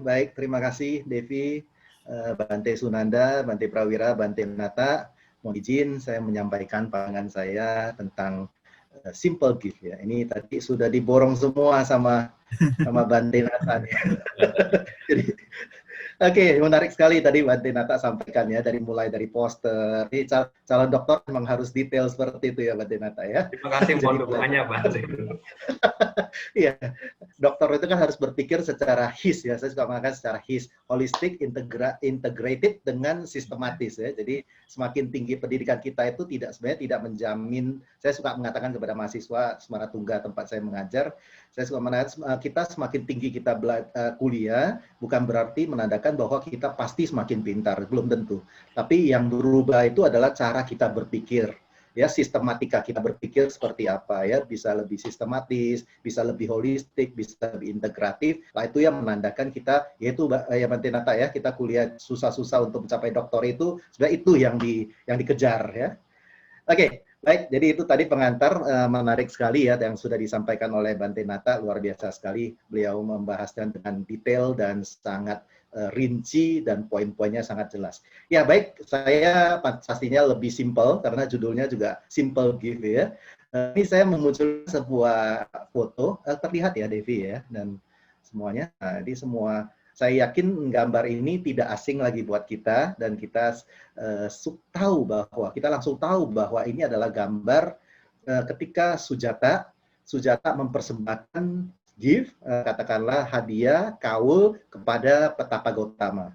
baik. Terima kasih Devi, Bante Sunanda, Bante Prawira, Bante Nata. Mohon izin saya menyampaikan pandangan saya tentang simple gift ya. Ini tadi sudah diborong semua sama Bante Nata. Jadi oke, menarik sekali tadi Bante Nata sampaikan ya, mulai dari poster. Ini calon dokter memang harus detail seperti itu ya Bante Nata ya. Terima kasih, mohon dukungannya Pak. Iya, dokter itu kan harus berpikir secara HIS ya, saya suka mengatakan secara HIS, holistic, integrated dengan sistematis ya. Jadi semakin tinggi pendidikan kita itu sebenarnya tidak menjamin, saya suka mengatakan kepada mahasiswa Semaratuga tempat saya mengajar, saya suka mengatakan kita semakin tinggi kita kuliah, bukan berarti menandakan bahwa kita pasti semakin pintar, belum tentu. Tapi yang berubah itu adalah cara kita berpikir. Ya, sistematika kita berpikir seperti apa ya, bisa lebih sistematis, bisa lebih holistik, bisa lebih integratif. Lah itu yang menandakan kita, yaitu ya Bante Nata ya, kita kuliah susah-susah untuk mencapai doktor itu, sebenarnya itu yang dikejar ya. Oke, baik. Jadi itu tadi pengantar menarik sekali ya yang sudah disampaikan oleh Bante Nata, luar biasa sekali. Beliau membahasnya dengan detail dan sangat rinci dan poin-poinnya sangat jelas. Ya baik, saya pastinya lebih simple karena judulnya juga simple gift ya. Ini saya memunculkan sebuah foto, terlihat ya Devi ya dan semuanya. Nah, ini semua saya yakin gambar ini tidak asing lagi buat kita dan kita kita langsung tahu bahwa ini adalah gambar ketika Sujata mempersembahkan gift, katakanlah hadiah kaul kepada Petapa Gautama.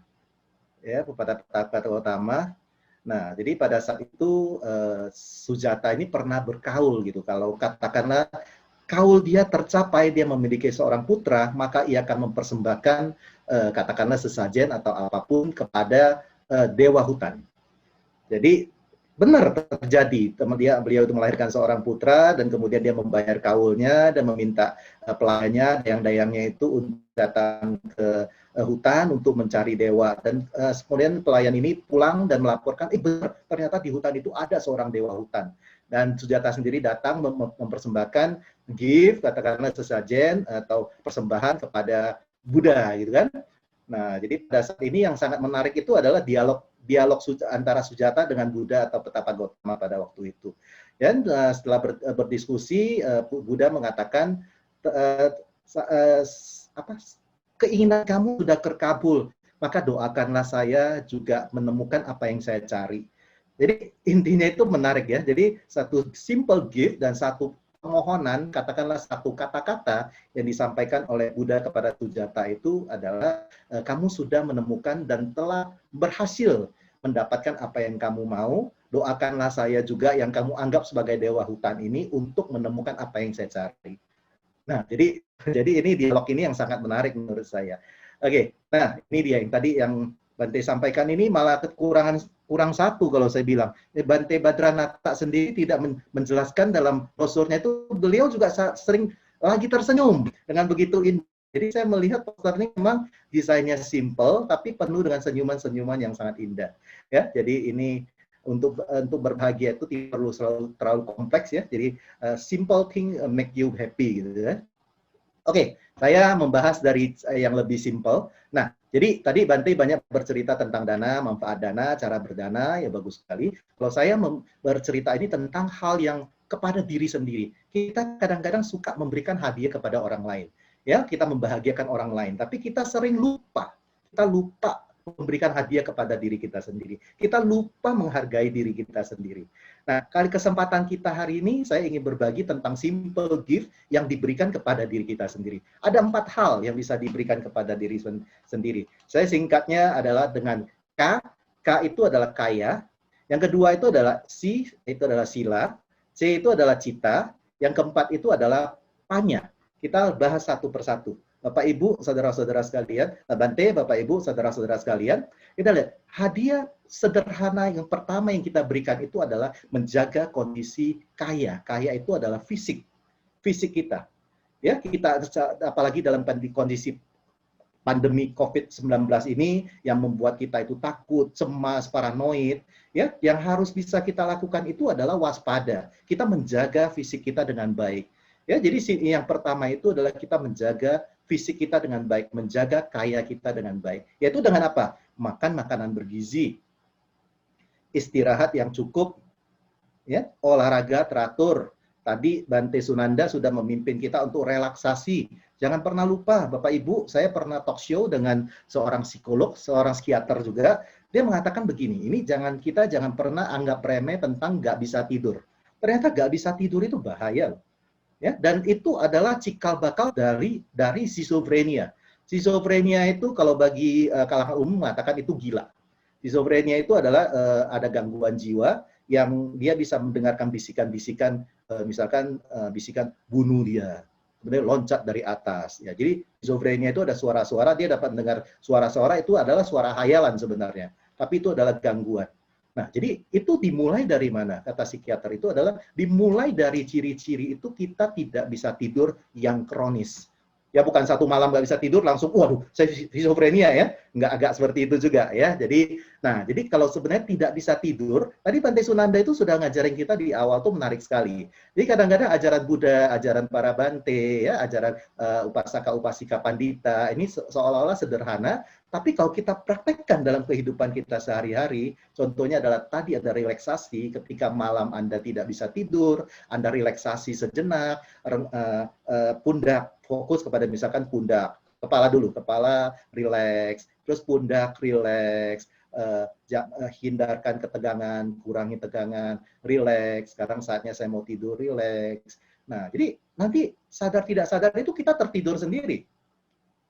Ya, kepada Petapa Gautama. Nah, jadi pada saat itu Sujata ini pernah berkaul gitu. Kalau katakanlah kaul dia tercapai, dia memiliki seorang putra, maka ia akan mempersembahkan katakanlah sesajen atau apapun kepada dewa hutan. Jadi benar terjadi, beliau itu melahirkan seorang putra dan kemudian dia membayar kaulnya dan meminta pelayannya, dayang-dayangnya itu untuk datang ke hutan untuk mencari dewa dan kemudian pelayan ini pulang dan melaporkan, benar ternyata di hutan itu ada seorang dewa hutan. Dan Sujata sendiri datang mempersembahkan gift, katakanlah sesajen atau persembahan kepada Buddha gitu kan. Nah, jadi pada saat ini yang sangat menarik itu adalah dialog antara Sujata dengan Buddha atau Petapa Gautama pada waktu itu. Dan setelah berdiskusi, Buddha mengatakan keinginan kamu sudah terkabul, maka doakanlah saya juga menemukan apa yang saya cari. Jadi intinya itu menarik ya. Jadi satu simple gift dan satu permohonan, katakanlah satu kata-kata yang disampaikan oleh Buddha kepada Sujata itu adalah kamu sudah menemukan dan telah berhasil mendapatkan apa yang kamu mau, doakanlah saya juga yang kamu anggap sebagai dewa hutan ini untuk menemukan apa yang saya cari. Nah, jadi ini dialog ini yang sangat menarik menurut saya. Oke, nah ini dia yang tadi yang Bante sampaikan ini malah kurang satu kalau saya bilang. Bante Badranata sendiri tidak menjelaskan dalam brosurnya itu, beliau juga sering lagi tersenyum dengan begitu indah. Jadi saya melihat poster ini memang desainnya simple tapi penuh dengan senyuman-senyuman yang sangat indah. Ya, jadi ini untuk berbahagia itu tidak perlu terlalu kompleks ya. Jadi simple thing make you happy gitu ya. Oke, saya membahas dari yang lebih simple. Nah, jadi tadi Bante banyak bercerita tentang dana, manfaat dana, cara berdana, ya bagus sekali. Kalau saya bercerita ini tentang hal yang kepada diri sendiri. Kita kadang-kadang suka memberikan hadiah kepada orang lain. Ya, kita membahagiakan orang lain, tapi kita sering lupa. Kita lupa memberikan hadiah kepada diri kita sendiri. Kita lupa menghargai diri kita sendiri. Nah, kali kesempatan kita hari ini, saya ingin berbagi tentang simple gift yang diberikan kepada diri kita sendiri. Ada 4 hal yang bisa diberikan kepada diri sendiri. Saya singkatnya adalah dengan K. K itu adalah kaya. Yang kedua itu adalah Si, itu adalah sila. C itu adalah cita. Yang keempat itu adalah panya. Kita bahas satu persatu. Bapak Ibu, saudara-saudara sekalian, Bante, Bapak Ibu, saudara-saudara sekalian, kita lihat hadiah sederhana yang pertama yang kita berikan itu adalah menjaga kondisi kaya. Kaya itu adalah fisik kita. Ya, kita apalagi dalam kondisi pandemi COVID-19 ini yang membuat kita itu takut, cemas, paranoid, ya, yang harus bisa kita lakukan itu adalah waspada. Kita menjaga fisik kita dengan baik. Ya, jadi yang pertama itu adalah kita menjaga fisik kita dengan baik, menjaga kaya kita dengan baik. Yaitu dengan apa? Makan makanan bergizi, istirahat yang cukup, ya, olahraga teratur. Tadi Bante Sunanda sudah memimpin kita untuk relaksasi. Jangan pernah lupa, Bapak Ibu, saya pernah talk show dengan seorang psikolog, seorang psikiater juga. Dia mengatakan begini, ini kita jangan pernah anggap remeh tentang nggak bisa tidur. Ternyata nggak bisa tidur itu bahaya, ya. Dan itu adalah cikal bakal dari schizophrenia. Schizophrenia itu kalau bagi kalangan umum mengatakan itu gila. Schizophrenia itu adalah ada gangguan jiwa yang dia bisa mendengarkan bisikan-bisikan, misalkan bisikan bunuh dia, kemudian loncat dari atas. Ya, jadi schizophrenia itu ada suara-suara, dia dapat mendengar suara-suara itu adalah suara hayalan sebenarnya, tapi itu adalah gangguan. Nah, jadi itu dimulai dari mana? Kata psikiater itu adalah dimulai dari ciri-ciri itu kita tidak bisa tidur yang kronis. Ya bukan satu malam nggak bisa tidur langsung, waduh, saya schizophrenia ya. Nggak agak seperti itu juga ya. Jadi kalau sebenarnya tidak bisa tidur, tadi Bante Sunanda itu sudah ngajarin kita di awal tuh menarik sekali. Jadi kadang-kadang ajaran Buddha, ajaran para Bante, ya, ajaran upasaka-upasika pandita, ini seolah-olah sederhana, tapi kalau kita praktekkan dalam kehidupan kita sehari-hari, contohnya adalah tadi ada relaksasi, ketika malam Anda tidak bisa tidur, Anda relaksasi sejenak, pundak, fokus kepada misalkan pundak, kepala dulu, kepala rileks, terus pundak rileks, hindarkan ketegangan, kurangi tegangan, rileks, sekarang saatnya saya mau tidur, rileks. Nah, jadi nanti sadar tidak sadar itu kita tertidur sendiri.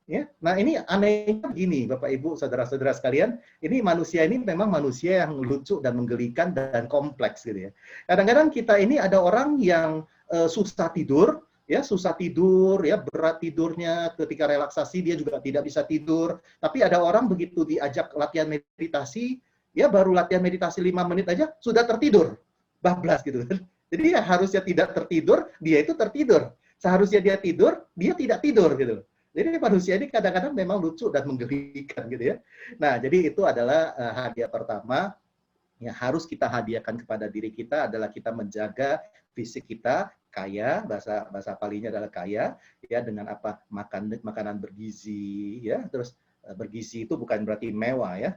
Ya, nah ini anehnya begini, Bapak Ibu, saudara-saudara sekalian, ini manusia ini memang manusia yang lucu dan menggelikan dan kompleks gitu ya. Kadang-kadang kita ini ada orang yang susah tidur, ya berat tidurnya, ketika relaksasi dia juga tidak bisa tidur. Tapi ada orang begitu diajak latihan meditasi, ya baru latihan meditasi 5 menit aja sudah tertidur, bablas gitu kan. Jadi ya harusnya tidak tertidur, dia itu tertidur. Seharusnya dia tidur, dia tidak tidur gitu. Jadi manusia ini kadang-kadang memang lucu dan menggelikan gitu ya. Nah, jadi itu adalah hadiah pertama yang harus kita hadiahkan kepada diri kita adalah kita menjaga fisik kita kaya, bahasa Palinya adalah kaya, ya dengan apa? Makanan bergizi, ya. Terus bergizi itu bukan berarti mewah ya.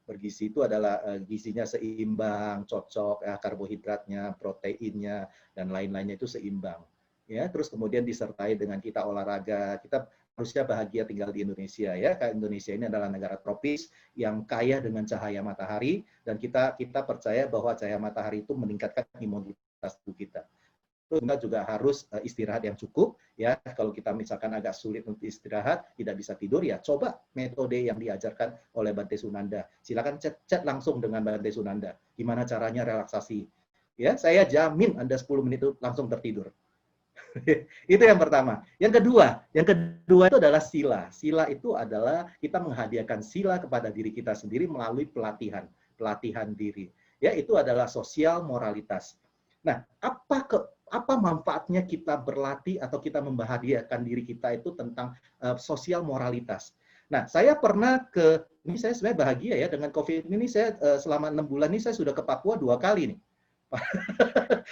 Bergizi itu adalah gizinya seimbang, cocok, ya, karbohidratnya, proteinnya, dan lain-lainnya itu seimbang. Ya, terus kemudian disertai dengan kita olahraga, kita harusnya bahagia tinggal di Indonesia ya. Indonesia ini adalah negara tropis yang kaya dengan cahaya matahari dan kita percaya bahwa cahaya matahari itu meningkatkan imunitas tubuh kita. Terus kita juga harus istirahat yang cukup ya. Kalau kita misalkan agak sulit untuk istirahat, tidak bisa tidur ya, coba metode yang diajarkan oleh Bante Sunanda. Silakan chat langsung dengan Bante Sunanda. Gimana caranya relaksasi? Ya, saya jamin Anda 10 menit itu langsung tertidur. Itu yang pertama. Yang kedua itu adalah sila. Sila itu adalah kita menghadiahkan sila kepada diri kita sendiri melalui pelatihan diri. Ya, itu adalah sosial moralitas. Nah, apa manfaatnya kita berlatih atau kita membahagiakan diri kita itu tentang sosial moralitas. Nah, saya pernah ini saya sebenarnya bahagia ya dengan COVID ini, saya selama 6 bulan ini saya sudah ke Papua 2 kali nih.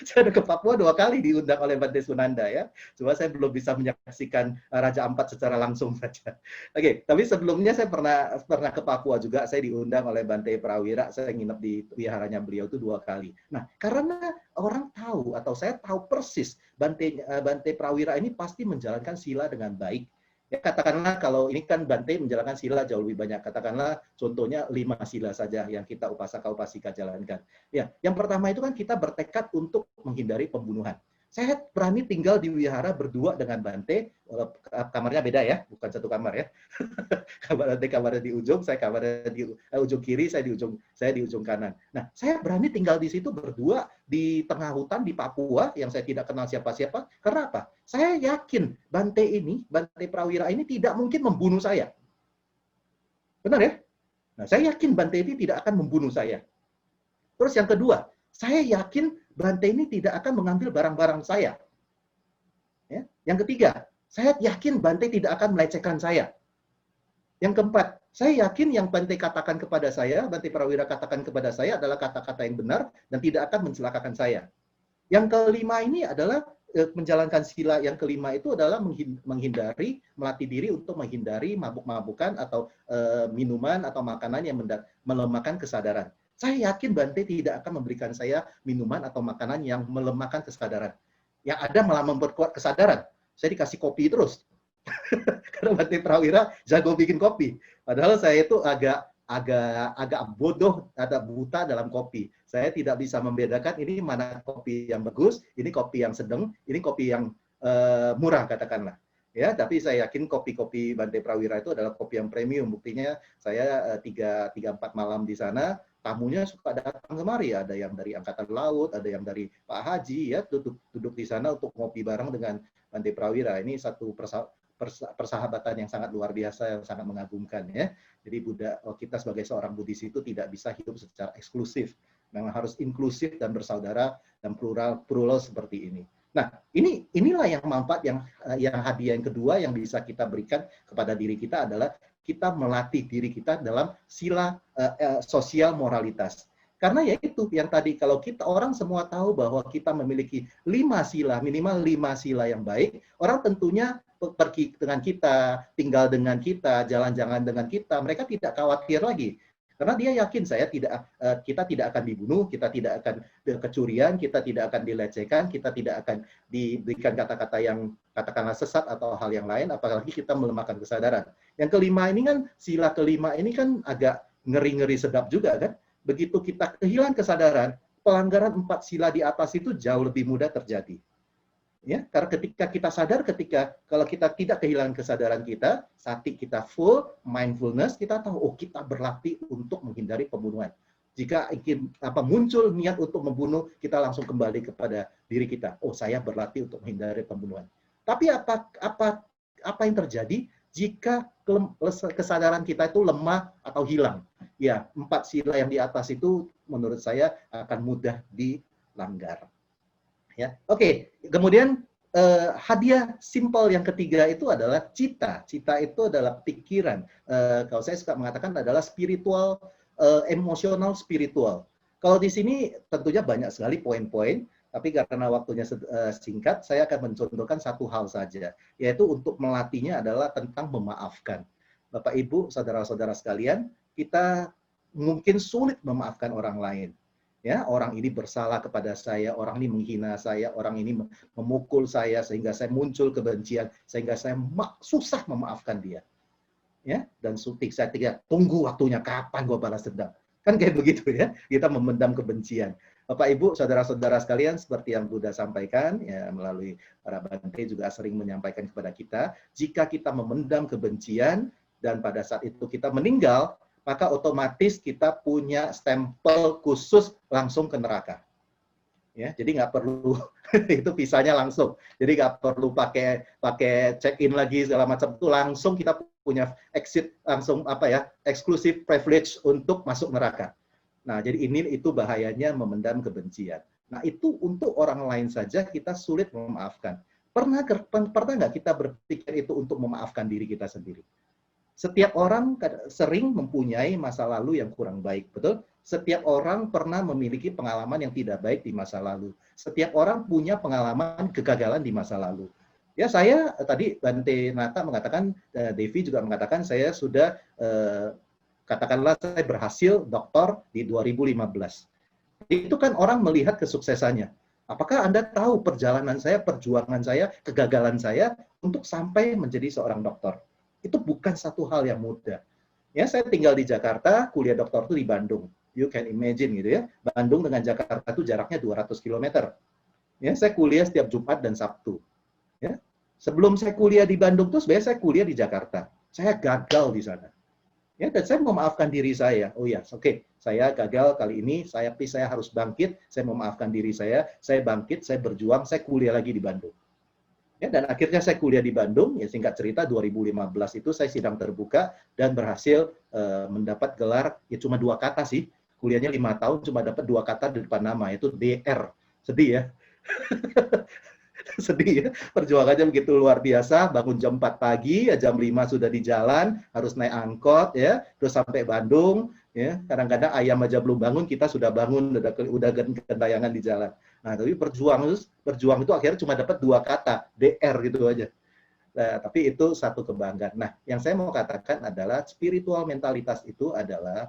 Saya udah ke Papua 2 kali diundang oleh Bante Sunanda ya. Cuma saya belum bisa menyaksikan Raja Ampat secara langsung saja. Oke, tapi sebelumnya saya pernah ke Papua juga. Saya diundang oleh Bante Prawira. Saya nginep di wiharanya beliau itu 2 kali. Nah, karena orang tahu atau saya tahu persis Bante Prawira ini pasti menjalankan sila dengan baik. Ya, katakanlah kalau ini kan Bante menjalankan sila jauh lebih banyak. Katakanlah contohnya 5 sila saja yang kita upasaka-upasika jalankan. Ya, yang pertama itu kan kita bertekad untuk menghindari pembunuhan. Saya berani tinggal di wihara berdua dengan Bante, kamarnya beda ya, bukan satu kamar ya. Bante kamarnya di ujung, saya kamarnya di ujung kiri, saya di ujung kanan. Nah, saya berani tinggal di situ berdua di tengah hutan di Papua yang saya tidak kenal siapa-siapa. Karena apa? Saya yakin Bante Prawira ini tidak mungkin membunuh saya. Benar ya? Nah, saya yakin Bante ini tidak akan membunuh saya. Terus yang kedua, saya yakin Bante ini tidak akan mengambil barang-barang saya. Ya. Yang ketiga, saya yakin Bante tidak akan melecehkan saya. Yang keempat, saya yakin yang Bante katakan kepada saya, Bante Prawira katakan kepada saya adalah kata-kata yang benar dan tidak akan mencelakakan saya. Yang kelima ini adalah menjalankan sila yang kelima itu adalah melatih diri untuk menghindari mabuk-mabukan atau minuman atau makanan yang melemahkan kesadaran. Saya yakin Bante tidak akan memberikan saya minuman atau makanan yang melemahkan kesadaran. Yang ada malah memperkuat kesadaran. Saya dikasih kopi terus. Karena Bante Prawira jago bikin kopi. Padahal saya itu agak bodoh atau buta dalam kopi. Saya tidak bisa membedakan ini mana kopi yang bagus, ini kopi yang sedang, ini kopi yang murah katakanlah. Ya, tapi saya yakin kopi-kopi Bante Prawira itu adalah kopi yang premium. Buktinya saya 3-4 malam di sana, tamunya suka datang kemari. Ada yang dari Angkatan Laut, ada yang dari Pak Haji, ya duduk di sana untuk ngopi bareng dengan Bante Prawira. Ini satu persahabatan yang sangat luar biasa, yang sangat mengagumkan ya. Jadi kita sebagai seorang Buddhis itu tidak bisa hidup secara eksklusif. Memang harus inklusif dan bersaudara dan plural seperti ini. Nah, inilah yang manfaat yang hadiah yang kedua yang bisa kita berikan kepada diri kita adalah kita melatih diri kita dalam sila sosial moralitas. Karena ya itu yang tadi, kalau kita orang semua tahu bahwa kita memiliki 5 sila, minimal 5 sila yang baik, orang tentunya pergi dengan kita, tinggal dengan kita, jalan-jalan dengan kita, mereka tidak khawatir lagi. Karena dia yakin kita tidak akan dibunuh, kita tidak akan kecurian, kita tidak akan dilecehkan, kita tidak akan diberikan kata-kata yang katakanlah sesat atau hal yang lain, apalagi kita melemahkan kesadaran. Yang kelima ini kan, sila kelima ini kan agak ngeri-ngeri sedap juga kan. Begitu kita kehilangan kesadaran, pelanggaran 4 sila di atas itu jauh lebih mudah terjadi. Ya, karena ketika kita sadar, kalau kita tidak kehilangan kesadaran kita, sati kita full, mindfulness, kita tahu, oh kita berlatih untuk menghindari pembunuhan. Jika ingin muncul niat untuk membunuh, kita langsung kembali kepada diri kita. Oh, saya berlatih untuk menghindari pembunuhan. Tapi apa yang terjadi jika kesadaran kita itu lemah atau hilang? Ya, 4 sila yang di atas itu menurut saya akan mudah dilanggar. Ya, oke. Kemudian hadiah simpel yang ketiga itu adalah cita. Cita itu adalah pikiran. Kalau saya suka mengatakan adalah spiritual, emosional spiritual. Kalau di sini tentunya banyak sekali poin-poin, tapi karena waktunya singkat, saya akan mencontohkan satu hal saja, yaitu untuk melatihnya adalah tentang memaafkan. Bapak, Ibu, saudara-saudara sekalian, kita mungkin sulit memaafkan orang lain. Ya, orang ini bersalah kepada saya, orang ini menghina saya, orang ini memukul saya sehingga saya muncul kebencian, sehingga saya susah memaafkan dia. Ya, dan saya tunggu waktunya kapan gue balas dendam. Kan kayak begitu ya, kita memendam kebencian. Bapak, Ibu, saudara-saudara sekalian, seperti yang Buddha sampaikan, ya, melalui para Bante juga sering menyampaikan kepada kita, jika kita memendam kebencian dan pada saat itu kita meninggal, maka otomatis kita punya stempel khusus langsung ke neraka. Ya, jadi nggak perlu itu visanya langsung. Jadi nggak perlu pakai check-in lagi segala macam, itu langsung kita punya exit langsung eksklusif privilege untuk masuk neraka. Nah, jadi itu bahayanya memendam kebencian. Nah, itu untuk orang lain saja kita sulit memaafkan. Pernah nggak kita berpikir itu untuk memaafkan diri kita sendiri? Setiap orang sering mempunyai masa lalu yang kurang baik, betul? Setiap orang pernah memiliki pengalaman yang tidak baik di masa lalu. Setiap orang punya pengalaman kegagalan di masa lalu. Ya, saya tadi Bante Nata mengatakan, Devi juga mengatakan, saya sudah katakanlah saya berhasil doktor di 2015. Itu kan orang melihat kesuksesannya. Apakah Anda tahu perjalanan saya, perjuangan saya, kegagalan saya untuk sampai menjadi seorang dokter? Itu bukan satu hal yang mudah. Ya, saya tinggal di Jakarta, kuliah doktor itu di Bandung. You can imagine gitu ya. Bandung dengan Jakarta itu jaraknya 200 km. Ya, saya kuliah setiap Jumat dan Sabtu. Ya. Sebelum saya kuliah di Bandung tuh sebenarnya saya kuliah di Jakarta. Saya gagal di sana. Ya, dan saya memaafkan diri saya. Oh ya, oke. Saya gagal kali ini, tapi saya harus bangkit, saya memaafkan diri saya bangkit, saya berjuang, saya kuliah lagi di Bandung. Ya, dan akhirnya saya kuliah di Bandung, ya singkat cerita 2015 itu saya sidang terbuka dan berhasil mendapat gelar, ya cuma 2 kata sih, kuliahnya 5 tahun cuma dapat 2 kata di depan nama, itu DR. Sedih ya. Sedih ya, perjuangannya begitu luar biasa, bangun jam 4 pagi, ya jam 5 sudah di jalan, harus naik angkot, ya, terus sampai Bandung, ya, kadang-kadang ayam aja belum bangun, kita sudah bangun, udah gentayangan di jalan. Nah, tapi berjuang itu akhirnya cuma dapat 2 kata, DR gitu aja. Nah, tapi itu satu kebanggaan. Nah, yang saya mau katakan adalah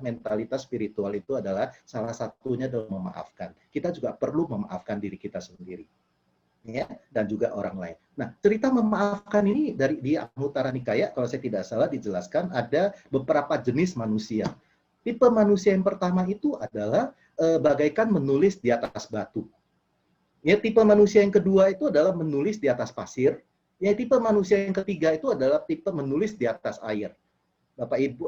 mentalitas spiritual itu adalah salah satunya adalah memaafkan. Kita juga perlu memaafkan diri kita sendiri, ya, dan juga orang lain. Nah, cerita memaafkan ini di Anguttara Nikaya, kalau saya tidak salah dijelaskan ada beberapa jenis manusia. Tipe manusia yang pertama itu adalah bagaikan menulis di atas batu. Ya, tipe manusia yang kedua itu adalah menulis di atas pasir. Ya, tipe manusia yang ketiga itu adalah tipe menulis di atas air. Bapak Ibu,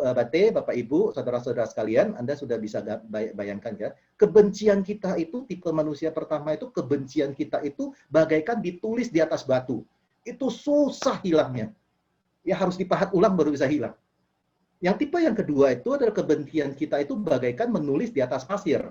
Bapak Ibu, saudara-saudara sekalian, Anda sudah bisa bayangkan ya, kebencian kita itu, tipe manusia pertama itu, kebencian kita itu bagaikan ditulis di atas batu. Itu susah hilangnya. Ya harus dipahat ulang baru bisa hilang. Yang tipe yang kedua itu adalah kebencian kita itu bagaikan menulis di atas pasir.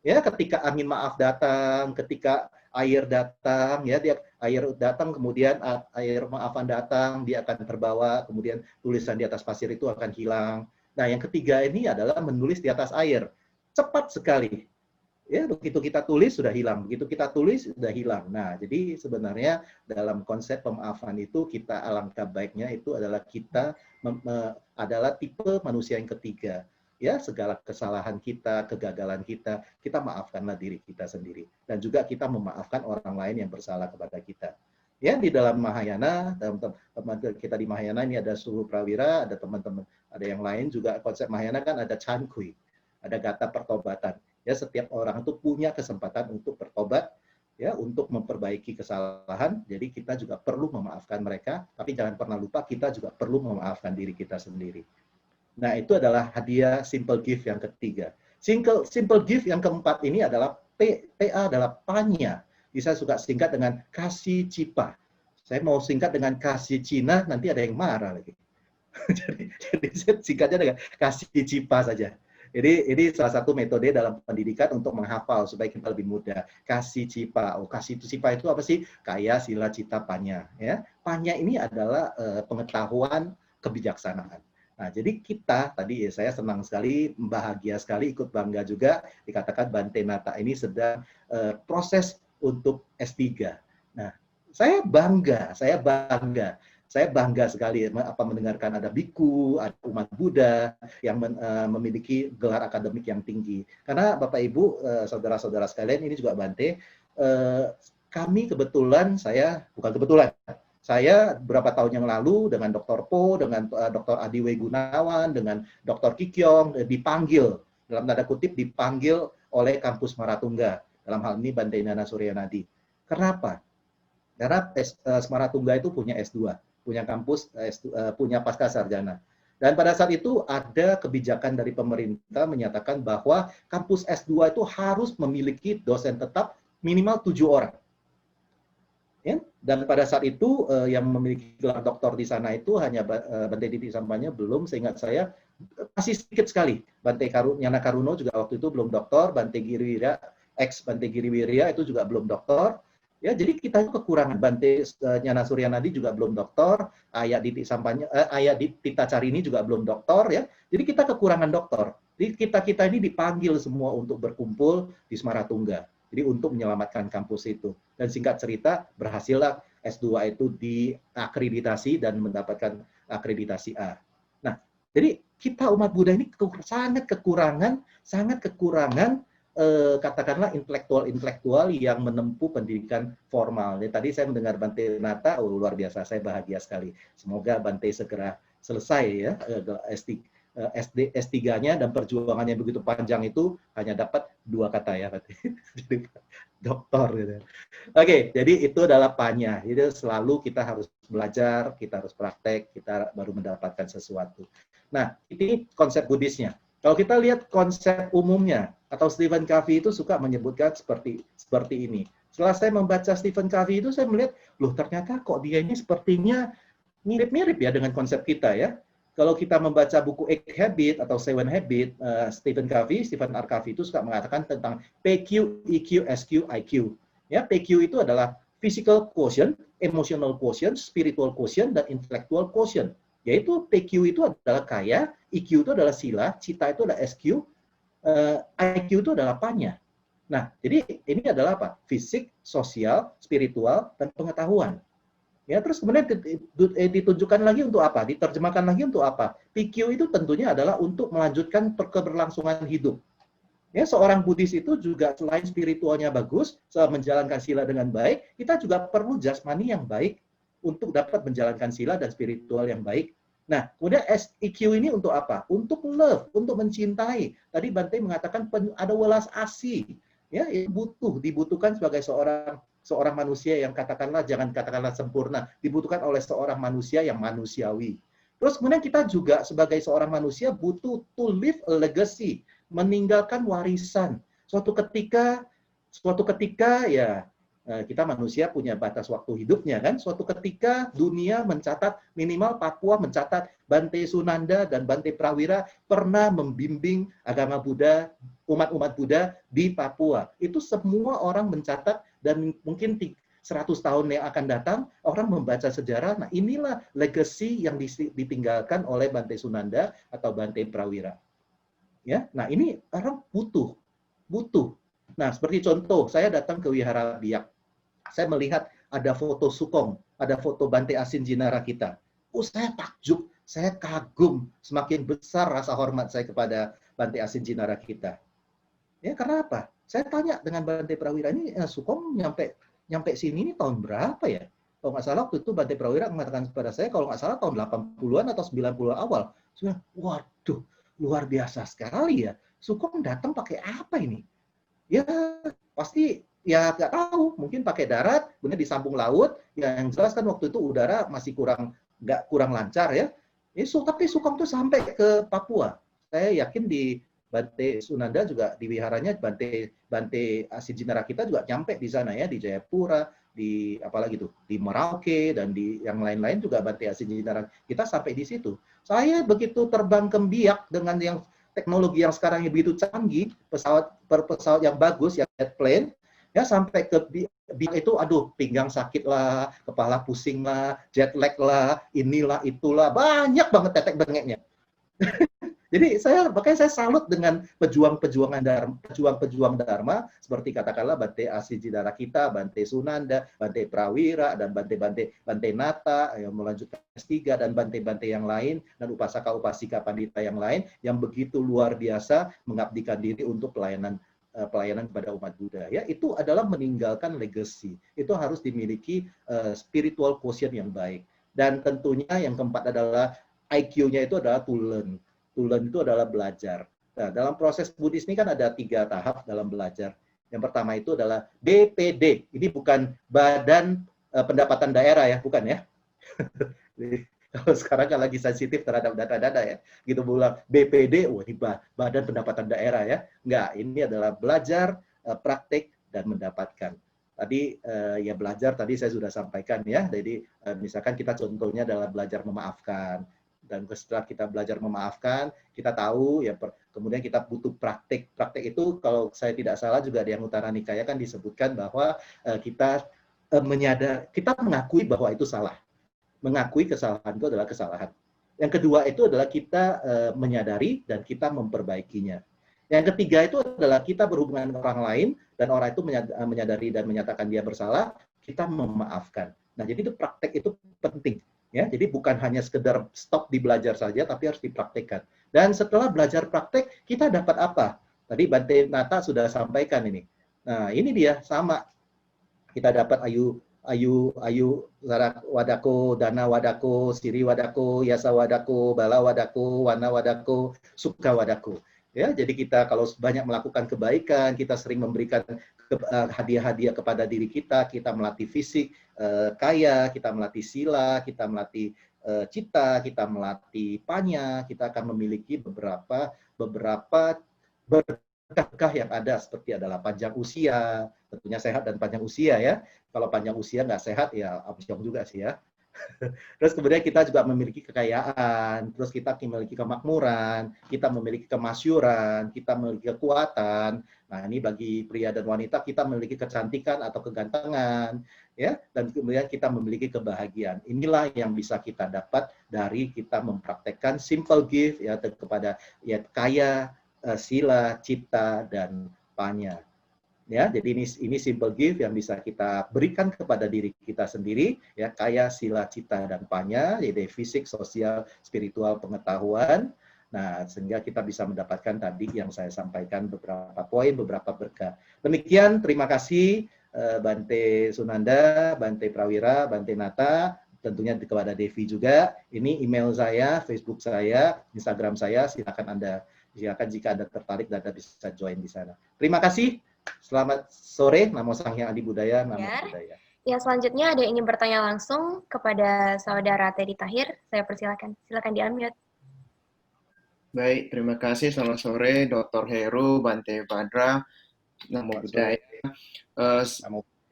Ya, ketika angin maaf datang, ketika air datang, ya, air datang, kemudian air maafan datang, dia akan terbawa, kemudian tulisan di atas pasir itu akan hilang. Nah, yang ketiga ini adalah menulis di atas air. Cepat sekali. Ya, begitu kita tulis sudah hilang, begitu kita tulis sudah hilang. Nah, jadi sebenarnya dalam konsep pemaafan itu kita alangkah baiknya itu adalah kita adalah tipe manusia yang ketiga. Ya, segala kesalahan kita, kegagalan kita, kita maafkanlah diri kita sendiri dan juga kita memaafkan orang lain yang bersalah kepada kita. Ya, di dalam Mahayana, dalam teman kita di Mahayana ini ada Suhu Prawira, ada teman-teman, ada yang lain juga konsep Mahayana kan ada Chankui, ada kata pertobatan. Ya, setiap orang itu punya kesempatan untuk bertobat, ya, untuk memperbaiki kesalahan. Jadi kita juga perlu memaafkan mereka, tapi jangan pernah lupa kita juga perlu memaafkan diri kita sendiri. Nah, itu adalah hadiah simple gift yang ketiga. Simple gift yang keempat ini adalah PA adalah panya. Bisa suka singkat dengan kasih cipa. Saya mau singkat dengan kasih Cina, nanti ada yang marah lagi. jadi saya singkatnya dengan kasih cipa saja. Jadi ini salah satu metode dalam pendidikan untuk menghafal supaya kita lebih mudah. Kasih cipa. Oh, kasih cipa itu apa sih? Kaya sila cita panya. Ya, panya ini adalah pengetahuan kebijaksanaan. Nah, jadi kita tadi saya senang sekali, bahagia sekali, ikut bangga juga dikatakan Bante Nata ini sedang proses untuk S3. Nah, saya bangga sekali mendengarkan ada biku, ada umat Buddha yang memiliki gelar akademik yang tinggi. Karena Bapak Ibu, saudara-saudara sekalian, ini juga Bante, kami kebetulan, saya beberapa tahun yang lalu dengan Dr. Po, dengan Dr. Adi Gunawan, dengan Dr. Kikyong dipanggil, dalam tanda kutip dipanggil oleh kampus Maratungga, dalam hal ini Bante Nana Suryanadi. Kenapa? Karena Maratungga itu punya S2, punya kampus, punya pasca sarjana. Dan pada saat itu ada kebijakan dari pemerintah menyatakan bahwa kampus S2 itu harus memiliki dosen tetap minimal 7 orang. Ya? Dan pada saat itu yang memiliki gelar doktor di sana itu hanya Bante Didi Sampanya belum, seingat saya masih sedikit sekali. Bante Nyana Karuno juga waktu itu belum doktor, Bante Giriwira, Bante Giriwirya itu juga belum doktor. Ya, jadi kita itu kekurangan. Bante Nyana Suryanadi juga belum doktor, Ayah Diti Sampanya, Ayah Tita Carini juga belum doktor, ya. Jadi kita kekurangan doktor. Jadi kita ini dipanggil semua untuk berkumpul di Semaratungga. Jadi untuk menyelamatkan kampus itu. Dan singkat cerita, berhasillah S2 itu diakreditasi dan mendapatkan akreditasi A. Nah, jadi kita umat Buddha ini sangat kekurangan katakanlah intelektual yang menempuh pendidikan formal. Jadi, tadi saya mendengar Bante Nata, luar biasa, saya bahagia sekali. Semoga Bante segera selesai ya S3-nya dan perjuangannya begitu panjang itu hanya dapat 2 kata ya, jadi doktor gitu. Oke, jadi itu adalah panya. Jadi selalu kita harus belajar, kita harus praktek, kita baru mendapatkan sesuatu. Nah, ini konsep Buddhisnya. Kalau kita lihat konsep umumnya, atau Stephen Covey itu suka menyebutkan seperti ini. Setelah saya membaca Stephen Covey itu, saya melihat, loh ternyata kok dia ini sepertinya mirip-mirip ya dengan konsep kita ya. Kalau kita membaca buku 8 Habit atau 7 Habit, Stephen R. Covey itu suka mengatakan tentang PQ, EQ, SQ, IQ. Ya, PQ itu adalah physical quotient, emotional quotient, spiritual quotient, dan intellectual quotient. Yaitu PQ itu adalah kaya, EQ itu adalah sila, cita itu adalah SQ, IQ itu adalah panya. Nah, jadi ini adalah apa? Fisik, sosial, spiritual, dan pengetahuan. Ya, terus kemudian ditunjukkan lagi untuk apa? Diterjemahkan lagi untuk apa? PQ itu tentunya adalah untuk melanjutkan keberlangsungan hidup. Ya, seorang Buddhis itu juga selain spiritualnya bagus, menjalankan sila dengan baik, kita juga perlu jasmani yang baik untuk dapat menjalankan sila dan spiritual yang baik. Nah, kemudian SEQ ini untuk apa? Untuk love, untuk mencintai. Tadi Bante mengatakan ada welas asih. Ya, itu dibutuhkan sebagai seorang manusia yang katakanlah, jangan katakanlah sempurna, dibutuhkan oleh seorang manusia yang manusiawi. Terus kemudian kita juga sebagai seorang manusia butuh to leave a legacy, meninggalkan warisan. Suatu ketika ya kita manusia punya batas waktu hidupnya kan. Suatu ketika dunia mencatat, minimal Papua mencatat Bante Sunanda dan Bante Prawira pernah membimbing agama Buddha, umat-umat Buddha di Papua. Itu semua orang mencatat dan mungkin 100 tahun yang akan datang, orang membaca sejarah. Nah, inilah legacy yang ditinggalkan oleh Bante Sunanda atau Bante Prawira. Ya, nah ini orang butuh. Nah, seperti contoh, saya datang ke Wihara Biak, saya melihat ada foto Sukong, ada foto Bante Asin Jinara kita. Oh, saya takjub, saya kagum, semakin besar rasa hormat saya kepada Bante Asin Jinara kita. Ya, karena apa? Saya tanya dengan Bante Prawira ini, Sukong nyampe sini ini tahun berapa ya? Kalau nggak salah waktu itu Bante Prawira mengatakan kepada saya, kalau nggak salah tahun 80-an atau 90-an awal. Saya, waduh, luar biasa sekali ya. Sukong datang pakai apa ini? Ya, pasti ya nggak tahu, mungkin pakai darat, kemudian disambung laut. Ya, yang jelas kan waktu itu udara masih kurang lancar ya. Tapi Sukong tuh sampai ke Papua. Saya yakin di Bante Sunanda juga di wiharanya Bante Asinjinara kita juga nyampe di sana ya, di Jayapura, di apalagi tuh di Merauke dan di yang lain-lain juga Bante Asinjinara kita sampai di situ. Saya begitu terbang ke Biak dengan yang teknologi yang sekarang yang begitu canggih, pesawat yang bagus, yang jet plane, ya sampai ke Biak itu, aduh, pinggang sakit lah, kepala pusing lah, jet lag lah, inilah itulah, banyak banget tetek bengeknya. Jadi makanya saya salut dengan pejuang-pejuang Dharma seperti katakanlah Bante Asijidara kita, Bante Sunanda, Bante Prawira dan Bante Nata yang melanjutkan S3 dan Bante yang lain dan upasaka-upasika pandita yang lain yang begitu luar biasa mengabdikan diri untuk pelayanan kepada umat Buddha. Ya, itu adalah meninggalkan legacy. Itu harus dimiliki spiritual quotient yang baik. Dan tentunya yang keempat adalah IQ-nya itu adalah to learn. To learn itu adalah belajar. Nah, dalam proses Buddhis ini kan ada 3 tahap dalam belajar. Yang pertama itu adalah BPD. Ini bukan Badan Pendapatan Daerah ya, bukan ya. Kalau sekarang kan lagi sensitif terhadap data-data ya. Gitu bilang BPD, wah ini Badan Pendapatan Daerah ya. Enggak, ini adalah belajar, praktik, dan mendapatkan. Tadi ya belajar tadi saya sudah sampaikan ya. Jadi misalkan kita contohnya adalah belajar memaafkan. Dan setelah kita belajar memaafkan, kita tahu ya kemudian kita butuh praktik. Praktik itu kalau saya tidak salah juga di Anguttara Nikaya kan disebutkan bahwa kita kita mengakui bahwa itu salah. Mengakui kesalahan itu adalah kesalahan. Yang kedua itu adalah kita menyadari dan kita memperbaikinya. Yang ketiga itu adalah kita berhubungan dengan orang lain dan orang itu menyadari dan menyatakan dia bersalah, kita memaafkan. Nah, jadi itu praktek itu penting. Ya, jadi bukan hanya sekedar stop di belajar saja, tapi harus dipraktekkan. Dan setelah belajar praktek, kita dapat apa? Tadi Bante Nata sudah sampaikan ini. Nah, ini dia sama. Kita dapat ayu wadako, dana wadako, siri wadako, yasa wadako, bala wadako, wana wadako, suka wadako. Ya, jadi kita kalau banyak melakukan kebaikan, kita sering memberikan hadiah-hadiah kepada diri kita melatih fisik, kaya, kita melatih sila, kita melatih cita, kita melatih panya, kita akan memiliki beberapa berkah yang ada seperti adalah panjang usia, tentunya sehat dan panjang usia ya. Kalau panjang usia nggak sehat ya absyong juga sih ya. Terus kemudian kita juga memiliki kekayaan, terus kita memiliki kemakmuran, kita memiliki kemasyuran, kita memiliki kekuatan. Nah, ini bagi pria dan wanita kita memiliki kecantikan atau kegantengan, ya, dan kemudian kita memiliki kebahagiaan. Inilah yang bisa kita dapat dari kita mempraktekkan simple gift ya kepada ya kaya, sila, cita dan panya. Ya, jadi ini simple gift yang bisa kita berikan kepada diri kita sendiri, ya, kaya sila cita dan panya, yaitu fisik, sosial, spiritual, pengetahuan. Nah, sehingga kita bisa mendapatkan tadi yang saya sampaikan beberapa poin, beberapa berkah. Demikian, terima kasih Bante Sunanda, Bante Prawira, Bante Nata, tentunya kepada Devi juga. Ini email saya, Facebook saya, Instagram saya, silakan jika Anda tertarik dan Anda bisa join di sana. Terima kasih. Selamat sore, Namo Sang Hyang Adi Budaya, Namo Buddhaya. Ya, selanjutnya ada yang ingin bertanya langsung kepada saudara Teddy Tahir. Saya persilakan. Silakan di-unmute. Baik, terima kasih. Selamat sore, Dr. Heru, Bante Badra, Namo Buddhaya.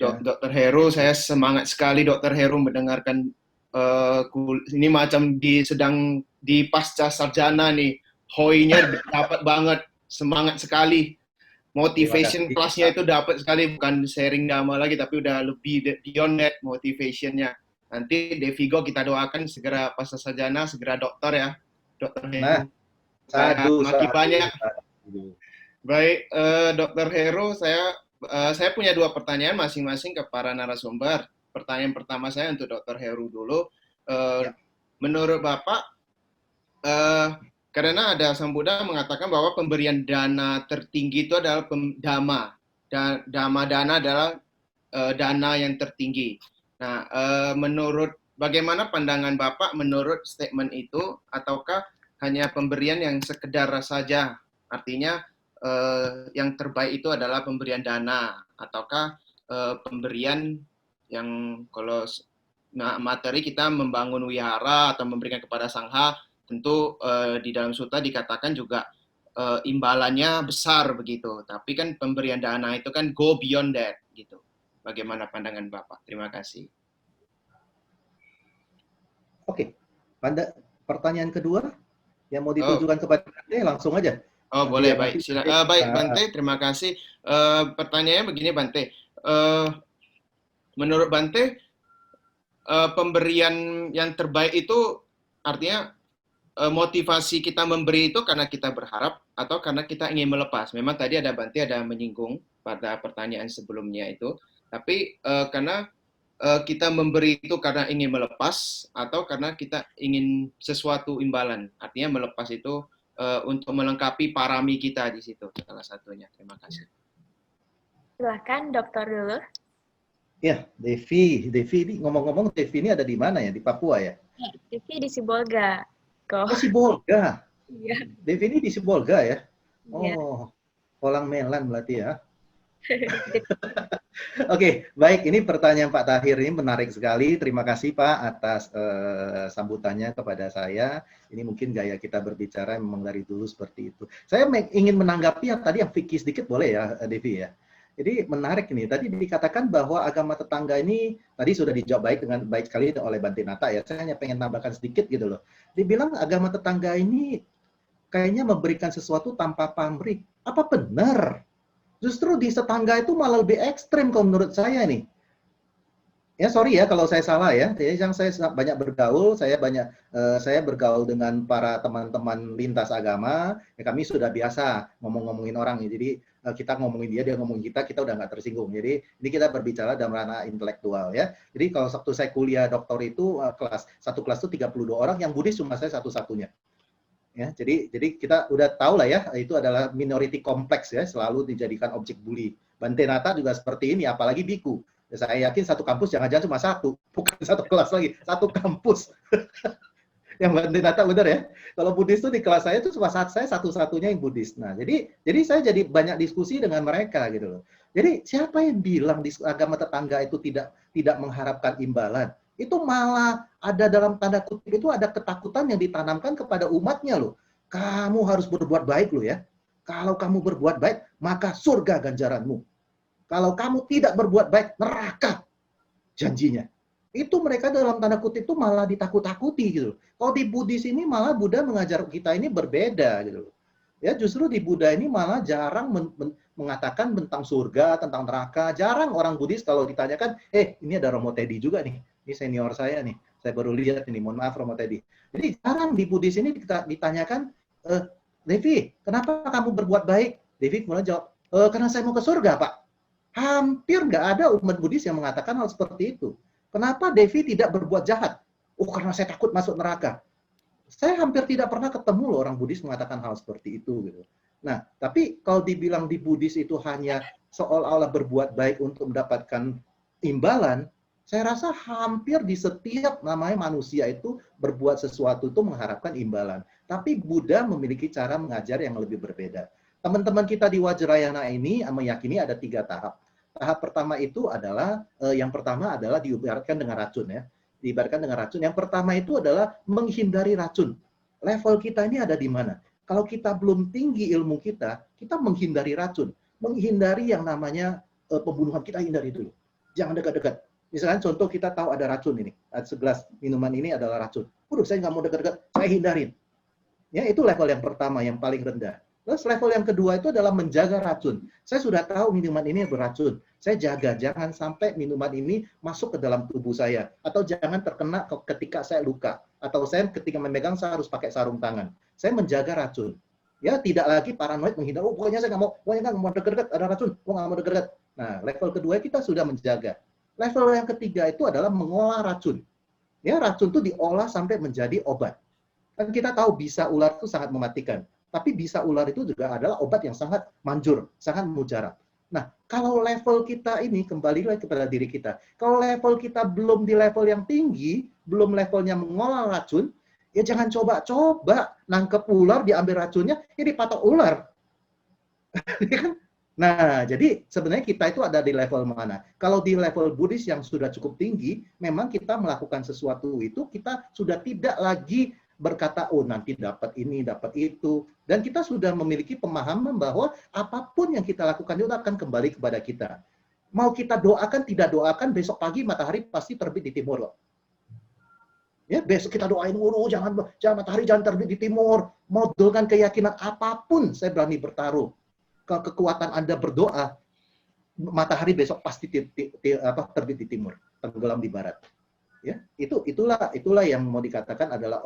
Dr. Heru, saya semangat sekali Dr. Heru mendengarkan ini macam sedang di pasca sarjana nih. Hoi-nya dapat banget, semangat sekali. Motivation plus-nya itu dapat sekali, bukan sharing dhamma lagi, tapi udah lebih beyond that motivation-nya. Nanti Devigo kita doakan segera pasca sarjana, segera dokter ya, Dr. Heru. Makin banyak. Baik, Dr. Heru, saya punya 2 pertanyaan masing-masing ke para narasumber. Pertanyaan pertama saya untuk Dr. Heru dulu. Menurut Bapak, karena ada Sang Buddha mengatakan bahwa pemberian dana tertinggi itu adalah dhamma. Dhamma dana adalah dana yang tertinggi. Nah, bagaimana pandangan Bapak menurut statement itu, ataukah hanya pemberian yang sekedar saja? Artinya yang terbaik itu adalah pemberian dana, ataukah pemberian yang kalau materi kita membangun wihara atau memberikan kepada sangha, tentu di dalam sutta dikatakan juga imbalannya besar begitu. Tapi kan pemberian dana itu kan go beyond that gitu. Bagaimana pandangan Bapak? Terima kasih. Oke. Pertanyaan kedua yang mau ditujukan kepada Bante langsung aja. Oh, boleh, baik. Baik, Bante, terima kasih. Pertanyaannya begini, Bante. Menurut Bante, pemberian yang terbaik itu artinya motivasi kita memberi itu karena kita berharap atau karena kita ingin melepas. Memang tadi Bante ada menyinggung pada pertanyaan sebelumnya itu, tapi karena kita memberi itu karena ingin melepas atau karena kita ingin sesuatu imbalan. Artinya melepas itu untuk melengkapi parami kita di situ, salah satunya. Terima kasih. Silahkan dokter dulu. Ya, Devi ini ngomong-ngomong, Devi ini ada di mana ya? Di Papua ya? Devi di Sibolga. Oh, Sibolga. Iya. Devi ini di Sibolga ya? Iya. Oh, Kolang Melan berarti ya. Oke, baik. Ini pertanyaan Pak Tahir ini menarik sekali. Terima kasih Pak atas sambutannya kepada saya. Ini mungkin gaya kita berbicara memang dari dulu seperti itu. Saya ingin menanggapi yang tadi yang fikih sedikit, boleh ya, Devi ya? Jadi menarik ini. Tadi dikatakan bahwa agama tetangga ini tadi sudah dijawab baik sekali oleh Bante Nata ya. Saya hanya pengen tambahkan sedikit gitu loh. Dibilang agama tetangga ini kayaknya memberikan sesuatu tanpa pamrih. Apa benar? Justru di tetangga itu malah lebih ekstrim kalau menurut saya nih. Ya sorry ya kalau saya salah ya. Jadi yang saya banyak bergaul, saya bergaul dengan para teman-teman lintas agama. Ya kami sudah biasa ngomongin orang. Jadi kita ngomongin dia ngomongin kita udah nggak tersinggung. Jadi ini kita berbicara dalam ranah intelektual ya. Jadi kalau waktu saya kuliah doktor itu satu kelas itu 32 orang, yang Buddhis cuma saya satu-satunya. Ya, jadi kita udah tahu lah ya, itu adalah minority kompleks ya, selalu dijadikan objek bully. Bante Nata juga seperti ini, apalagi biku. Ya, saya yakin satu kampus jangan-jangan cuma satu, bukan satu kelas lagi, satu kampus. Yang Bante Nata benar ya. Kalau Buddhis itu di kelas saya itu cuma saya satu-satunya yang Buddhis. Nah, jadi saya jadi banyak diskusi dengan mereka gitu loh. Jadi siapa yang bilang agama tetangga itu tidak mengharapkan imbalan? Itu malah ada dalam tanda kutip itu ada ketakutan yang ditanamkan kepada umatnya loh. Kamu harus berbuat baik loh ya. Kalau kamu berbuat baik, maka surga ganjaranmu. Kalau kamu tidak berbuat baik, neraka janjinya. Itu mereka dalam tanda kutip itu malah ditakut-takuti gitu. Kalau di Buddhis ini malah Buddha mengajar kita ini berbeda gitu. Ya justru di Buddha ini malah jarang mengatakan tentang surga, tentang neraka. Jarang orang Buddhis kalau ditanyakan, ini ada Romo Teddy juga nih. Ini senior saya nih. Saya baru lihat ini, mohon maaf Romo Teddy. Jadi jarang di Buddhis ini ditanyakan, Devi, kenapa kamu berbuat baik? Devi kemudian jawab, karena saya mau ke surga, Pak. Hampir nggak ada umat Buddhis yang mengatakan hal seperti itu. Kenapa Devi tidak berbuat jahat? Oh, karena saya takut masuk neraka. Saya hampir tidak pernah ketemu loh orang Buddhis mengatakan hal seperti itu gitu. Nah, tapi kalau dibilang di Buddhis itu hanya seolah-olah berbuat baik untuk mendapatkan imbalan, saya rasa hampir di setiap namanya manusia itu berbuat sesuatu itu mengharapkan imbalan. Tapi Buddha memiliki cara mengajar yang lebih berbeda. Teman-teman kita di Wajrayana ini meyakini ada 3 tahap. Tahap pertama itu adalah, yang pertama adalah diibaratkan dengan racun ya. Diibaratkan dengan racun. Yang pertama itu adalah menghindari racun. Level kita ini ada di mana? Kalau kita belum tinggi ilmu kita, kita menghindari racun. Menghindari yang namanya pembunuhan, kita hindari dulu. Jangan dekat-dekat. Misalkan contoh kita tahu ada racun ini. Segelas minuman ini adalah racun. Waduh, saya nggak mau dekat-dekat, saya hindarin. Ya, itu level yang pertama, yang paling rendah. Terus level yang kedua itu adalah menjaga racun. Saya sudah tahu minuman ini beracun. Saya jaga, jangan sampai minuman ini masuk ke dalam tubuh saya. Atau jangan terkena ketika saya luka. Atau saya ketika memegang, saya harus pakai sarung tangan. Saya menjaga racun. Ya, tidak lagi paranoid menghindar. Oh, pokoknya saya nggak mau dekat-dekat, ada racun. Oh, nggak mau dekat-dekat. Nah, level kedua kita sudah menjaga. Level yang ketiga itu adalah mengolah racun. Ya, racun itu diolah sampai menjadi obat. Kan kita tahu bisa ular itu sangat mematikan. Tapi bisa ular itu juga adalah obat yang sangat manjur, sangat mujarab. Nah, kalau level kita ini, kembali lagi kepada diri kita. Kalau level kita belum di level yang tinggi, belum levelnya mengolah racun, ya jangan coba-coba nangkep ular, diambil racunnya, ya dipatok ular. Nah, jadi sebenarnya kita itu ada di level mana? Kalau di level Buddhis yang sudah cukup tinggi, memang kita melakukan sesuatu itu, kita sudah tidak lagi berkata, oh nanti dapat ini, dapat itu. Dan kita sudah memiliki pemahaman bahwa apapun yang kita lakukan itu akan kembali kepada kita. Mau kita doakan, tidak doakan, besok pagi matahari pasti terbit di timur loh. Ya, besok kita doain, jangan matahari jangan terbit di timur. Mau dengan keyakinan apapun, saya berani bertaruh. Kalau kekuatan Anda berdoa, matahari besok pasti terbit di timur, tenggelam di barat. Ya, itulah yang mau dikatakan adalah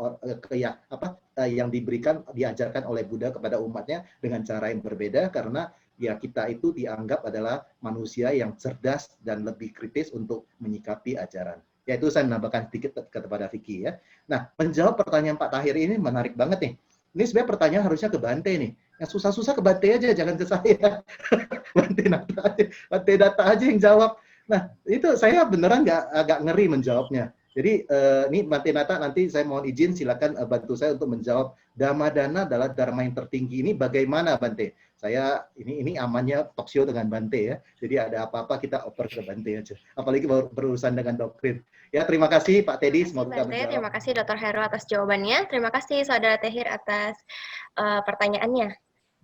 yang diajarkan oleh Buddha kepada umatnya dengan cara yang berbeda, karena ya kita itu dianggap adalah manusia yang cerdas dan lebih kritis untuk menyikapi ajaran. Ya, itu saya menambahkan sedikit kepada Vicky ya. Nah, menjawab pertanyaan Pak Tahir ini menarik banget nih. Ini sebenarnya pertanyaan harusnya ke Bante nih. Yang susah-susah ke Bante aja, jangan ke saya. Bante Data aja yang jawab. Nah, itu saya beneran agak ngeri menjawabnya. Jadi ini Bante Nata, nanti saya mohon izin, silakan bantu saya untuk menjawab. Dhamma Dana adalah dharma yang tertinggi. Ini bagaimana Bante? Saya ini amannya talk show dengan Bante ya. Jadi ada apa-apa kita oper ke Bante aja. Apalagi berurusan dengan doktrin. Ya, terima kasih Pak Teddy, semoga menjawab. Terima kasih Dr. Heru atas jawabannya. Terima kasih Saudara Tahir atas pertanyaannya.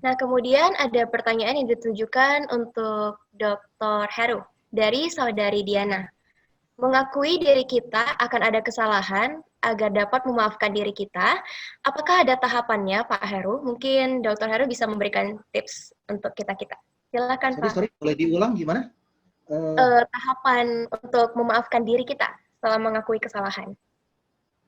Nah, kemudian ada pertanyaan yang ditujukan untuk Dr. Heru dari Saudari Diana. Mengakui diri kita akan ada kesalahan agar dapat memaafkan diri kita. Apakah ada tahapannya, Pak Heru? Mungkin Dr. Heru bisa memberikan tips untuk kita-kita. Silakan, Pak. Sorry, boleh diulang gimana? Tahapan untuk memaafkan diri kita setelah mengakui kesalahan.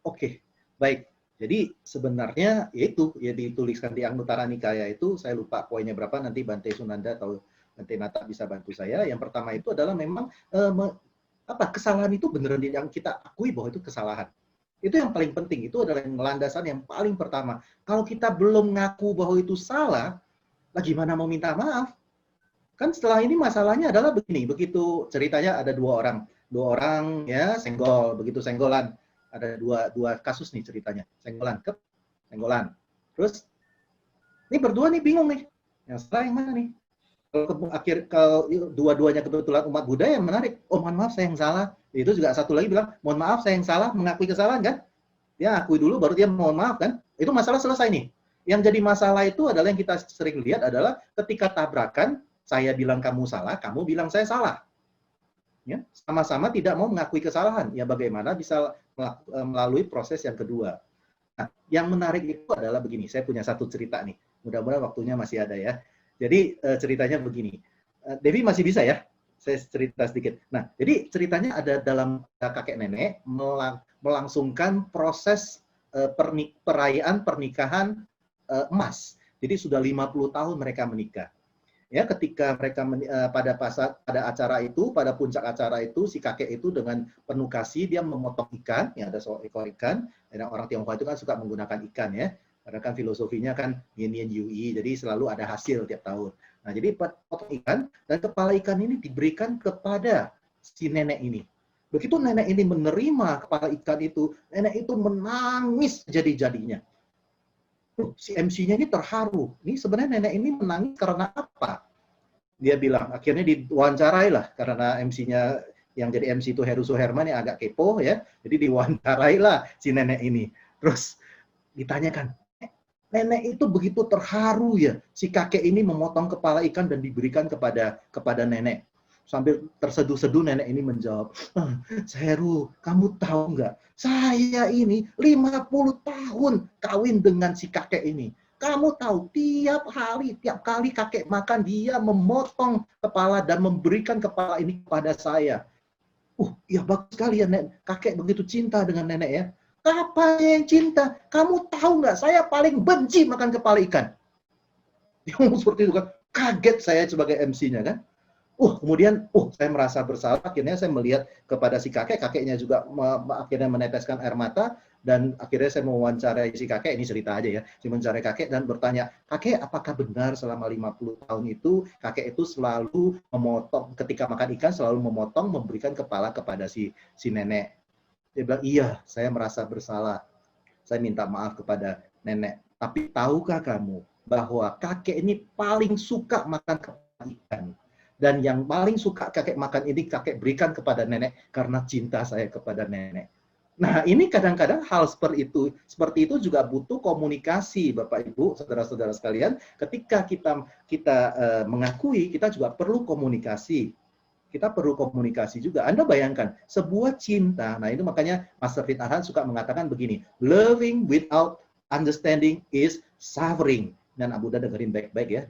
Oke, baik. Jadi sebenarnya yaitu ya dituliskan di Anguttara Nikaya itu, saya lupa poinnya berapa, nanti Bante Sunanda atau Bante Nata bisa bantu saya. Yang pertama itu adalah memang kesalahan itu beneran yang kita akui bahwa itu kesalahan. Itu yang paling penting, itu adalah landasan yang paling pertama. Kalau kita belum ngaku bahwa itu salah, lah gimana mau minta maaf? Kan setelah ini masalahnya adalah begini, begitu ceritanya ada dua orang ya senggol, begitu senggolan. Ada dua kasus nih ceritanya, senggolan. Terus ini berdua nih bingung nih, yang salah yang mana nih? Kalau dua-duanya kebetulan umat Buddha, yang menarik, oh mohon maaf saya yang salah. Itu juga satu lagi bilang, mohon maaf saya yang salah, mengakui kesalahan kan? Dia akui dulu baru dia mohon maaf kan? Itu masalah selesai nih. Yang jadi masalah itu adalah yang kita sering lihat adalah ketika tabrakan, saya bilang kamu salah, kamu bilang saya salah. Ya, sama-sama tidak mau mengakui kesalahan. Ya bagaimana bisa melalui proses yang kedua. Nah, yang menarik itu adalah begini, saya punya satu cerita nih. Mudah-mudahan waktunya masih ada ya. Jadi ceritanya begini. Devi masih bisa ya? Saya cerita sedikit. Nah, jadi ceritanya ada dalam kakek nenek melangsungkan proses perayaan pernikahan emas. Jadi sudah 50 tahun mereka menikah. Ya, ketika mereka pada acara itu, pada puncak acara itu, si kakek itu dengan penuh kasih dia memotong ikan, ya ada seekor ikan. Dan orang Tionghoa itu kan suka menggunakan ikan ya, karena kan filosofinya kan yin yin yu yi, jadi selalu ada hasil tiap tahun. Nah, jadi potong ikan dan kepala ikan ini diberikan kepada si nenek ini. Begitu nenek ini menerima kepala ikan itu, nenek itu menangis jadi-jadinya. Si MC-nya ini terharu. Ini sebenarnya nenek ini menangis karena apa? Dia bilang, akhirnya diwawancarai lah, karena MC-nya yang jadi MC itu Heru Suherman yang agak kepo ya, jadi diwawancarai lah si nenek ini. Terus ditanyakan, nenek itu begitu terharu ya, si kakek ini memotong kepala ikan dan diberikan kepada nenek. Sambil terseduh-seduh nenek ini menjawab, Heru, kamu tahu nggak, saya ini 50 tahun kawin dengan si kakek ini. Kamu tahu, tiap kali kakek makan, dia memotong kepala dan memberikan kepala ini kepada saya. Ya bagus sekali ya, Nek. Kakek begitu cinta dengan nenek ya. Apa yang cinta? Kamu tahu nggak, saya paling benci makan kepala ikan. Dia ngomong seperti itu kan. Kaget saya sebagai MC-nya kan. Kemudian, saya merasa bersalah. Akhirnya saya melihat kepada si kakek. Kakeknya juga akhirnya meneteskan air mata. Dan akhirnya saya mewawancarai si kakek. Ini cerita aja ya. Saya mewawancarai kakek dan bertanya, kakek apakah benar selama 50 tahun itu, kakek itu selalu memotong, ketika makan ikan selalu memotong, memberikan kepala kepada si nenek. Dia bilang, iya, saya merasa bersalah. Saya minta maaf kepada nenek. Tapi tahukah kamu bahwa kakek ini paling suka makan kepala ikan? Dan yang paling suka kakek makan ini kakek berikan kepada nenek karena cinta saya kepada nenek. Nah, ini kadang-kadang hal seperti itu juga butuh komunikasi, Bapak Ibu, saudara-saudara sekalian. Ketika kita mengakui, kita juga perlu komunikasi. Kita perlu komunikasi juga. Anda bayangkan, sebuah cinta, nah itu makanya Master Frit Arhan suka mengatakan begini, loving without understanding is suffering. Dan Abu Dha dengerin baik-baik ya.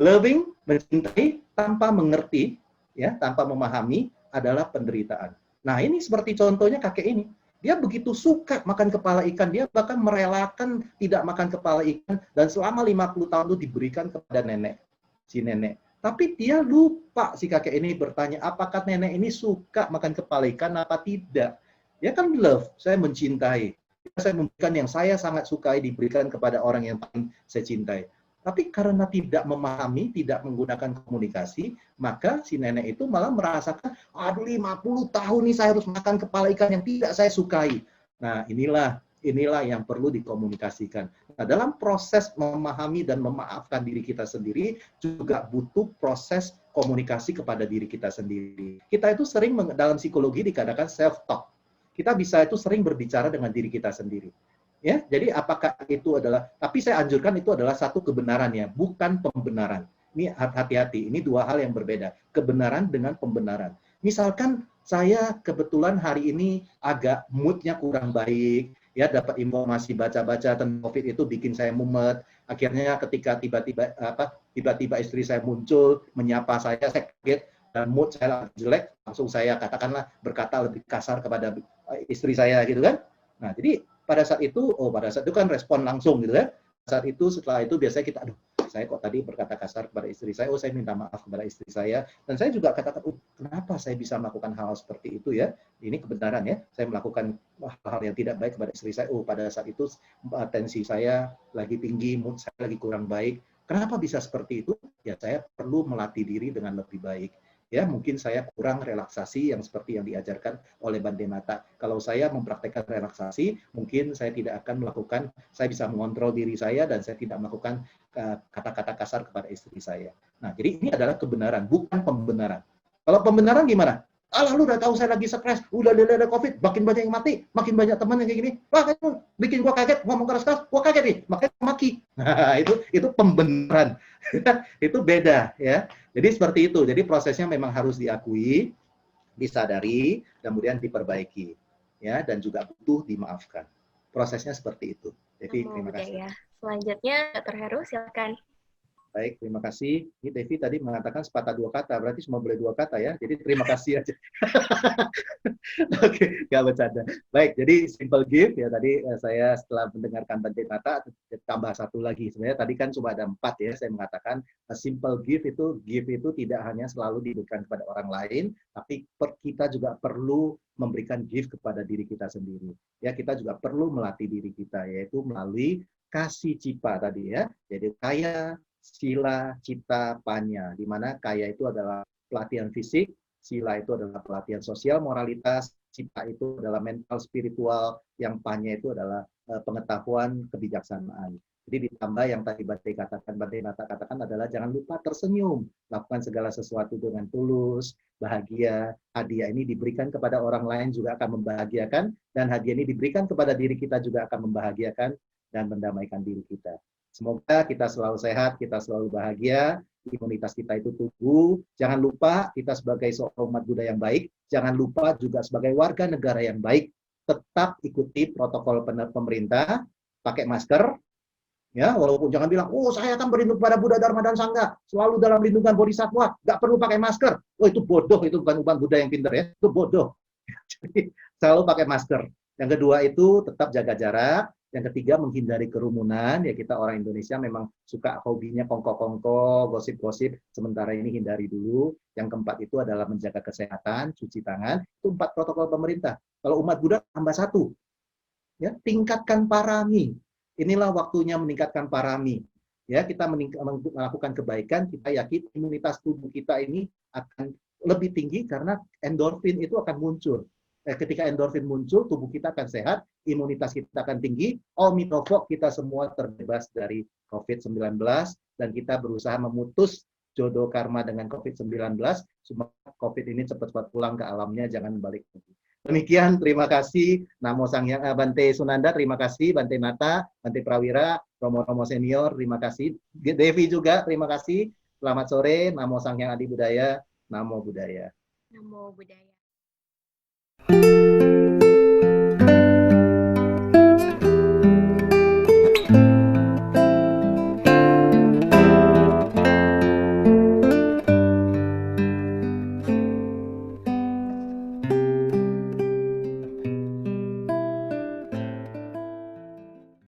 Loving, mencintai tanpa mengerti, ya, tanpa memahami adalah penderitaan. Nah, ini seperti contohnya kakek ini. Dia begitu suka makan kepala ikan, dia bahkan merelakan tidak makan kepala ikan dan selama 50 tahun itu diberikan kepada nenek, si nenek. Tapi dia lupa, si kakek ini bertanya, apakah nenek ini suka makan kepala ikan apa tidak? Dia kan love, saya mencintai. Saya memberikan yang saya sangat sukai diberikan kepada orang yang paling saya cintai. Tapi karena tidak memahami, tidak menggunakan komunikasi, maka si nenek itu malah merasakan, aduh 50 tahun nih saya harus makan kepala ikan yang tidak saya sukai. Nah, inilah yang perlu dikomunikasikan. Nah, dalam proses memahami dan memaafkan diri kita sendiri, juga butuh proses komunikasi kepada diri kita sendiri. Kita itu sering dalam psikologi dikatakan self-talk. Kita bisa itu sering berbicara dengan diri kita sendiri. Ya, jadi apakah itu adalah, tapi saya anjurkan itu adalah satu kebenaran ya, bukan pembenaran. Ini hati-hati, ini dua hal yang berbeda. Kebenaran dengan pembenaran. Misalkan saya kebetulan hari ini agak moodnya kurang baik, ya dapat informasi baca-baca tentang COVID itu bikin saya mumet. Akhirnya ketika tiba-tiba istri saya muncul menyapa saya kaget dan mood saya jelek, langsung saya katakanlah berkata lebih kasar kepada istri saya gitu kan. Nah, jadi pada saat itu kan respon langsung gitu kan. Saat itu, setelah itu biasanya kita, aduh, saya kok tadi berkata kasar kepada istri saya, saya minta maaf kepada istri saya. Dan saya juga katakan, kenapa saya bisa melakukan hal seperti itu ya? Ini kebenaran ya, saya melakukan hal yang tidak baik kepada istri saya. Pada saat itu tensi saya lagi tinggi, mood saya lagi kurang baik. Kenapa bisa seperti itu? Ya saya perlu melatih diri dengan lebih baik. Ya, mungkin saya kurang relaksasi yang seperti yang diajarkan oleh Bante Mata. Kalau saya mempraktekkan relaksasi, mungkin saya tidak akan melakukan, saya bisa mengontrol diri saya dan saya tidak melakukan kata-kata kasar kepada istri saya. Nah, jadi ini adalah kebenaran, bukan pembenaran. Kalau pembenaran gimana? Alah, lu udah tahu saya lagi stres, udah ada COVID, makin banyak yang mati, makin banyak teman yang kayak gini. Wah, kamu bikin gua kaget, ngomong keras-keras, gua kaget nih, makanya maki. Nah, itu pembenaran. Itu beda ya. Jadi seperti itu. Jadi prosesnya memang harus diakui, disadari, kemudian diperbaiki, ya, dan juga butuh dimaafkan. Prosesnya seperti itu. Jadi terima kasih. Ya. Selanjutnya, Dr. Heru, silakan. Baik, terima kasih. Ini Devi tadi mengatakan sepatah dua kata, berarti cuma boleh dua kata ya. Jadi terima kasih aja. Oke, nggak bercanda. Baik, jadi simple gift ya tadi saya setelah mendengarkan Bante Nata tambah satu lagi. Sebenarnya tadi kan cuma ada 4 ya. Saya mengatakan simple gift itu tidak hanya selalu diberikan kepada orang lain, tapi kita juga perlu memberikan gift kepada diri kita sendiri. Ya, kita juga perlu melatih diri kita yaitu melalui kasih cipa tadi ya. Jadi kaya, sila, cita, panya. Di mana kaya itu adalah pelatihan fisik, sila itu adalah pelatihan sosial, moralitas, cita itu adalah mental spiritual, yang panya itu adalah pengetahuan kebijaksanaan. Jadi ditambah yang tadi Bante Nata katakan adalah jangan lupa tersenyum, lakukan segala sesuatu dengan tulus, bahagia. Hadiah ini diberikan kepada orang lain juga akan membahagiakan, dan hadiah ini diberikan kepada diri kita juga akan membahagiakan dan mendamaikan diri kita. Semoga kita selalu sehat, kita selalu bahagia, imunitas kita itu tumbuh. Jangan lupa kita sebagai seorang umat Buddha yang baik, jangan lupa juga sebagai warga negara yang baik, tetap ikuti protokol pemerintah, pakai masker, ya walaupun jangan bilang, oh saya akan berlindung pada Buddha, Dharma, dan Sangha, selalu dalam lindungan Bodhisattva, nggak perlu pakai masker. Oh itu bodoh, itu bukan umat Buddha yang pintar ya, itu bodoh. Jadi selalu pakai masker. Yang kedua itu tetap jaga jarak. Yang ketiga menghindari kerumunan. Ya kita orang Indonesia memang suka hobinya kongko-kongko, gosip-gosip. Sementara ini hindari dulu. Yang keempat itu adalah menjaga kesehatan, cuci tangan. Itu 4 protokol pemerintah. Kalau umat Buddha tambah 1. Ya, tingkatkan parami. Inilah waktunya meningkatkan parami. Ya, kita melakukan kebaikan, kita yakin imunitas tubuh kita ini akan lebih tinggi karena endorfin itu akan muncul. Ketika endorfin muncul, tubuh kita akan sehat, imunitas kita akan tinggi, omnitofok kita semua terbebas dari COVID-19, dan kita berusaha memutus jodoh karma dengan COVID-19, supaya COVID ini cepat-cepat pulang ke alamnya, jangan balik lagi. Demikian, terima kasih. Namo Sangyang Bante Sunanda, terima kasih. Bante Nata, Bante Prawira, Romo Senior, terima kasih. Devi juga, terima kasih. Selamat sore, Namo Sangyang Adi Budaya, Namo Buddhaya. Namo Buddhaya.